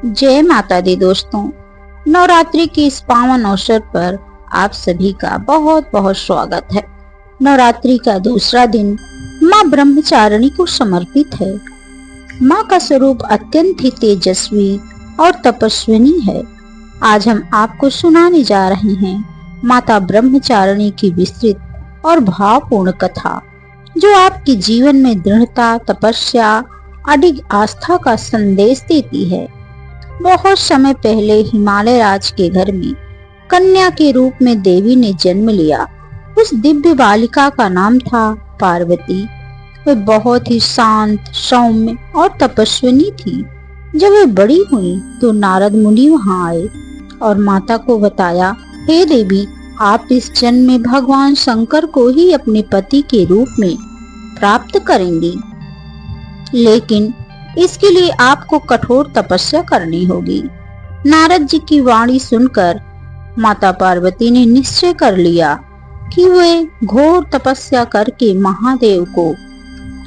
जय माता दी दोस्तों। नवरात्रि के इस पावन अवसर पर आप सभी का बहुत बहुत स्वागत है। नवरात्रि का दूसरा दिन माँ ब्रह्मचारिणी को समर्पित है। माँ का स्वरूप अत्यंत ही तेजस्वी और तपस्विनी है। आज हम आपको सुनाने जा रहे हैं माता ब्रह्मचारिणी की विस्तृत और भावपूर्ण कथा, जो आपके जीवन में दृढ़ता, तपस्या, अडिग आस्था का संदेश देती है। बहुत समय पहले हिमालय राज के घर में कन्या के रूप में देवी ने जन्म लिया। उस दिव्य बालिका का नाम था पार्वती। वह बहुत ही शांत, सौम्य और तपस्विनी थी। जब वे बड़ी हुई तो नारद मुनि वहां आए और माता को बताया, हे देवी, आप इस जन्म में भगवान शंकर को ही अपने पति के रूप में प्राप्त करेंगी, लेकिन इसके लिए आपको कठोर तपस्या करनी होगी। नारद जी की वाणी सुनकर माता पार्वती ने निश्चय कर लिया कि वे घोर तपस्या करके महादेव को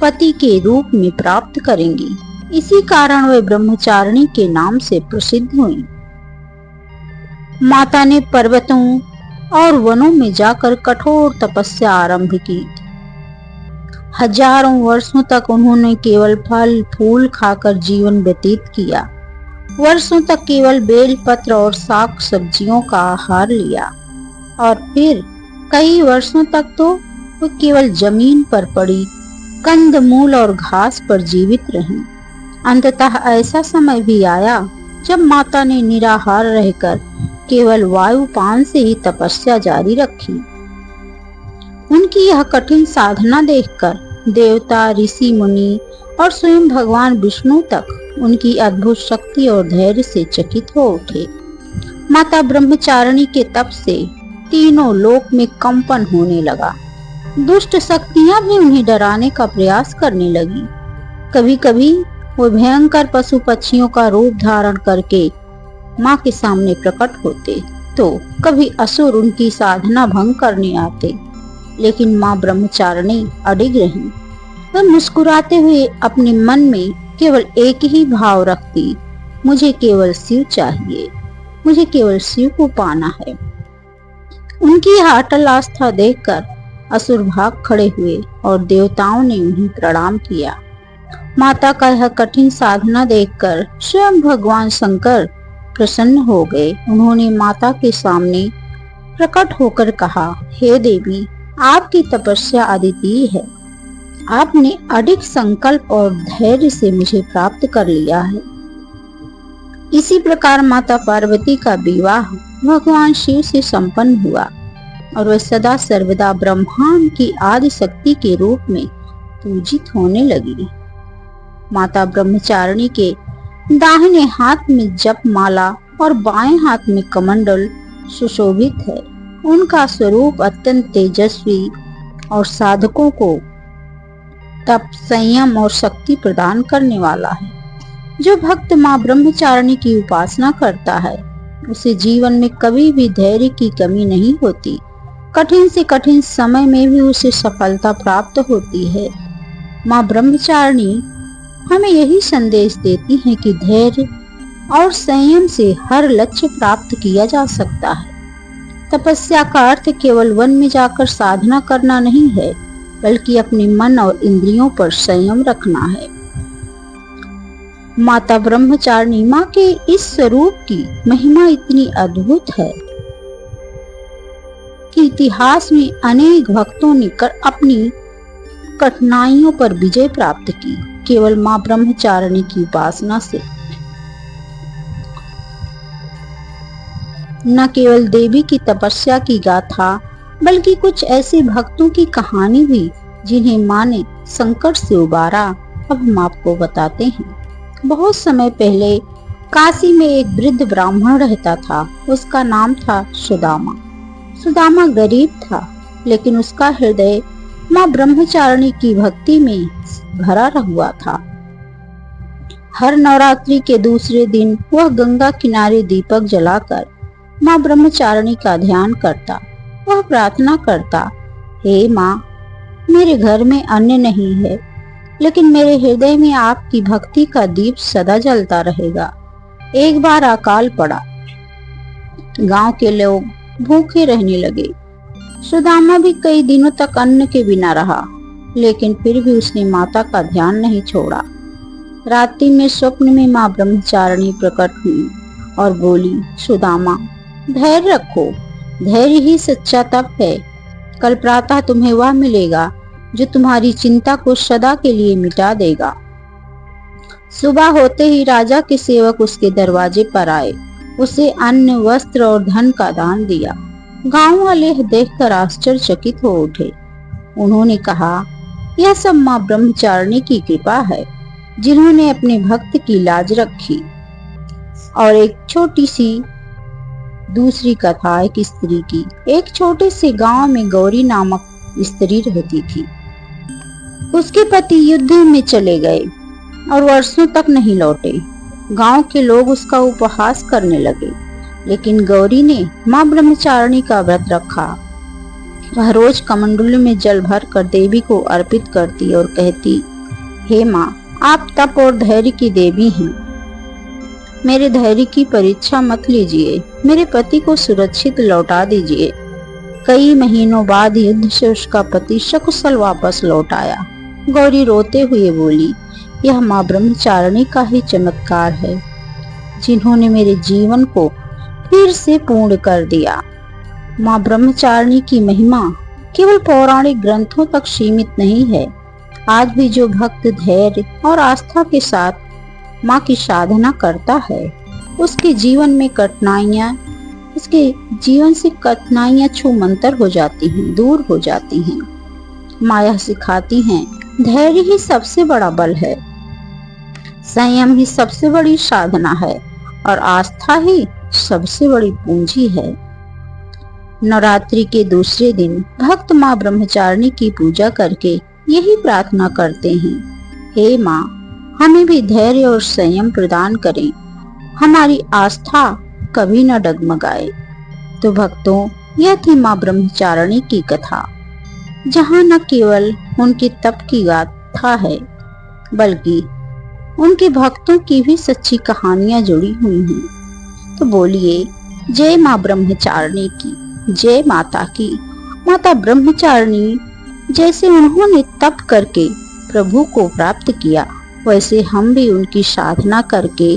पति के रूप में प्राप्त करेंगी। इसी कारण वे ब्रह्मचारिणी के नाम से प्रसिद्ध हुई। माता ने पर्वतों और वनों में जाकर कठोर तपस्या आरंभ की। हजारों वर्षों तक उन्होंने केवल फल फूल खाकर जीवन व्यतीत किया। वर्षों तक केवल बेल पत्र और साग सब्जियों का आहार लिया और फिर कई वर्षों तक तो वो केवल जमीन पर पड़ी कंद मूल और घास पर जीवित रही। अंततः ऐसा समय भी आया जब माता ने निराहार रहकर केवल वायुपान से ही तपस्या जारी रखी। उनकी यह कठिन साधना देखकर देवता, ऋषि मुनि और स्वयं भगवान विष्णु तक उनकी अद्भुत शक्ति और धैर्य से चकित हो उठे। माता ब्रह्मचारिणी के तप से तीनों लोक में कंपन होने लगा। दुष्ट शक्तियां भी उन्हें डराने का प्रयास करने लगी। कभी कभी वो भयंकर पशु पक्षियों का रूप धारण करके माँ के सामने प्रकट होते, तो कभी असुर उनकी साधना भंग करने आते, लेकिन माँ ब्रह्मचारिणी अडिग रही। वह मुस्कुराते हुए अपने मन में केवल एक ही भाव रखती, मुझे केवल शिव चाहिए, मुझे केवल शिव को पाना है। उनकी यह अटल आस्था देखकर असुर भाग खड़े हुए और देवताओं ने उन्हें प्रणाम किया। माता का यह कठिन साधना देखकर स्वयं भगवान शंकर प्रसन्न हो गए। उन्होंने माता के सामने प्रकट होकर कहा, हे देवी, आपकी तपस्या अद्वितीय है। आपने अडिग संकल्प और धैर्य से मुझे प्राप्त कर लिया है। इसी प्रकार माता पार्वती का विवाह भगवान शिव से संपन्न हुआ और वह सदा सर्वदा ब्रह्मांड की आदि शक्ति के रूप में पूजित होने लगी। माता ब्रह्मचारिणी के दाहिने हाथ में जप माला और बाएं हाथ में कमंडल सुशोभित है। उनका स्वरूप अत्यंत तेजस्वी और साधकों को तप, संयम और शक्ति प्रदान करने वाला है। जो भक्त माँ ब्रह्मचारिणी की उपासना करता है, उसे जीवन में कभी भी धैर्य की कमी नहीं होती। कठिन से कठिन समय में भी उसे सफलता प्राप्त होती है। माँ ब्रह्मचारिणी हमें यही संदेश देती है कि धैर्य और संयम से हर लक्ष्य प्राप्त किया जा सकता है। तपस्या का अर्थ केवल वन में जाकर साधना करना नहीं है, बल्कि अपने मन और इंद्रियों पर संयम रखना है। माता ब्रह्मचारिणी माँ के इस स्वरूप की महिमा इतनी अद्भुत है कि इतिहास में अनेक भक्तों ने अपनी कठिनाइयों पर विजय प्राप्त की, केवल माँ ब्रह्मचारिणी की उपासना से। न केवल देवी की तपस्या की गाथा, बल्कि कुछ ऐसे भक्तों की कहानी भी जिन्हें माँ ने संकट से उबारा, अब हम आपको बताते हैं। बहुत समय पहले काशी में एक वृद्ध ब्राह्मण रहता था। उसका नाम था सुदामा। सुदामा गरीब था, लेकिन उसका हृदय माँ ब्रह्मचारिणी की भक्ति में भरा हुआ था। हर नवरात्रि के दूसरे दिन वह गंगा किनारे दीपक जलाकर माँ ब्रह्मचारिणी का ध्यान करता। वह प्रार्थना करता, हे माँ, मेरे घर में अन्न नहीं है, लेकिन मेरे हृदय में आपकी भक्ति का दीप सदा जलता रहेगा। एक बार अकाल पड़ा। गांव के लोग भूखे रहने लगे। सुदामा भी कई दिनों तक अन्न के बिना रहा, लेकिन फिर भी उसने माता का ध्यान नहीं छोड़ा। रात्रि में स्वप्न में माँ ब्रह्मचारिणी प्रकट हुई और बोली, सुदामा, धैर्य रखो, धैर्य ही सच्चा तप है। कल प्रातः तुम्हें वह मिलेगा जो तुम्हारी चिंता को सदा के लिए मिटा देगा। सुबह होते ही राजा के सेवक उसके दरवाजे पर आए, उसे अन्न, वस्त्र और धन का दान दिया। गांव वाले देखकर आश्चर्यचकित हो उठे। उन्होंने कहा, यह सब माँ ब्रह्मचारिणी की कृपा है, जिन्होंने अपने भक्त की लाज रखी। और एक छोटी सी दूसरी कथा एक स्त्री की। एक छोटे से गांव में गौरी नामक स्त्री रहती थी। उसके पति युद्ध में चले गए और वर्षों तक नहीं लौटे। गांव के लोग उसका उपहास करने लगे, लेकिन गौरी ने माँ ब्रह्मचारिणी का व्रत रखा। वह रोज कमंडलू में जल भर कर देवी को अर्पित करती और कहती, हे माँ, आप तप और धैर्य की देवी हैं। मेरे धैर्य की परीक्षा मत लीजिए, मेरे पति को सुरक्षित लौटा दीजिए। कई महीनों बाद युद्ध से उसका पति सकुशल वापस लौट आया। गौरी रोते हुए बोली, यह माँ ब्रह्मचारिणी का ही चमत्कार है, जिन्होंने मेरे जीवन को फिर से पूर्ण कर दिया। माँ ब्रह्मचारिणी की महिमा केवल पौराणिक ग्रंथों तक सीमित नहीं है। आज भी जो भक्त धैर्य और आस्था के साथ माँ की साधना करता है, उसके जीवन से कठिनाइयां छूमंतर हो जाती हैं, दूर हो जाती हैं। माया सिखाती हैं, धैर्य ही सबसे बड़ा बल है, संयम ही सबसे बड़ी साधना है और आस्था ही सबसे बड़ी पूंजी है। नवरात्रि के दूसरे दिन भक्त माँ ब्रह्मचारिणी की पूजा करके यही प्रार्थना करते हैं, हे माँ, हमें भी धैर्य और संयम प्रदान करें, हमारी आस्था कभी न डगमगाए। तो भक्तों, यह थी माँ ब्रह्मचारिणी की कथा, जहाँ न केवल उनके तप की गाथा है, बल्कि उनके भक्तों की भी सच्ची कहानियां जुड़ी हुई हैं। तो बोलिए, जय माँ ब्रह्मचारिणी की, जय माता की। माता ब्रह्मचारिणी जैसे उन्होंने तप करके प्रभु को प्राप्त किया, वैसे हम भी उनकी साधना करके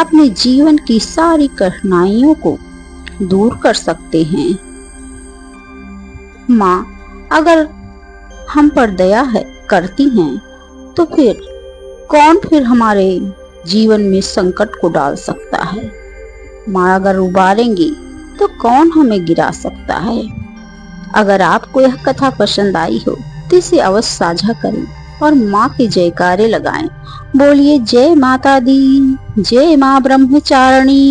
अपने जीवन की सारी कठिनाइयों को दूर कर सकते हैं। माँ अगर हम पर दया करती हैं, तो कौन हमारे जीवन में संकट को डाल सकता है। माँ अगर उबारेंगी तो कौन हमें गिरा सकता है। अगर आपको यह कथा पसंद आई हो तो इसे अवश्य साझा करें और माँ के जयकारे लगाएं। बोलिए, जय माता दी, जय माँ ब्रह्मचारिणी।